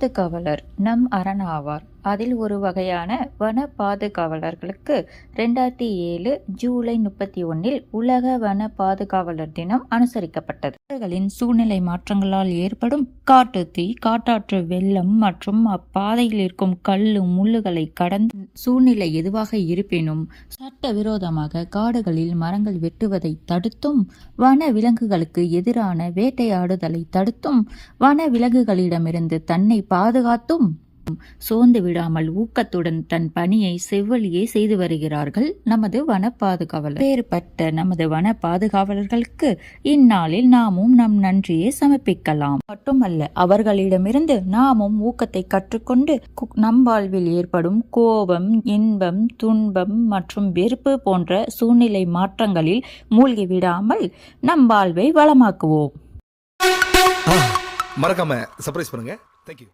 பாதுகாவலர் நம் அரண் ஆவார். அதில் ஒரு வகையான வன பாதுகாவலர்களுக்கு 2007 ஜூலை 31 உலக வன பாதுகாவலர் தினம் அனுசரிக்கப்பட்டது. காடுகளின் சூழ்நிலை மாற்றங்களால் ஏற்படும் காட்டுத்தீ, காட்டாற்று வெள்ளம் மற்றும் அப்பாதையில் இருக்கும் கல்லு முள்ளுகளை கடந்த சூழ்நிலை எதுவாக இருப்பினும் சட்டவிரோதமாக காடுகளில் மரங்கள் வெட்டுவதை தடுத்தும், வன விலங்குகளுக்கு எதிரான வேட்டையாடுதலை தடுத்தும், வன விலங்குகளிடமிருந்து தன்னை பாதுகாத்தும் சோர்ந்து விடாமல் ஊக்கத்துடன் தன் பணியை செவ்வழியே செய்து வருகிறார்கள் நமது வன பாதுகாவலர். வேறுபட்ட நமது வன பாதுகாவலர்களுக்கு இந்நாளில் நாமும் நம் நன்றியை சமர்ப்பிக்கலாம். மட்டுமல்ல, அவர்களிடமிருந்து நாமும் ஊக்கத்தை கற்றுக்கொண்டு நம் வாழ்வில் ஏற்படும் கோபம், இன்பம், துன்பம் மற்றும் வெறுப்பு போன்ற சூழ்நிலை மாற்றங்களில் மூழ்கி விடாமல் நம் வாழ்வை வளமாக்குவோம். மறக்காம சர்ப்ரைஸ் பண்ணுங்க. தேங்க்யூ.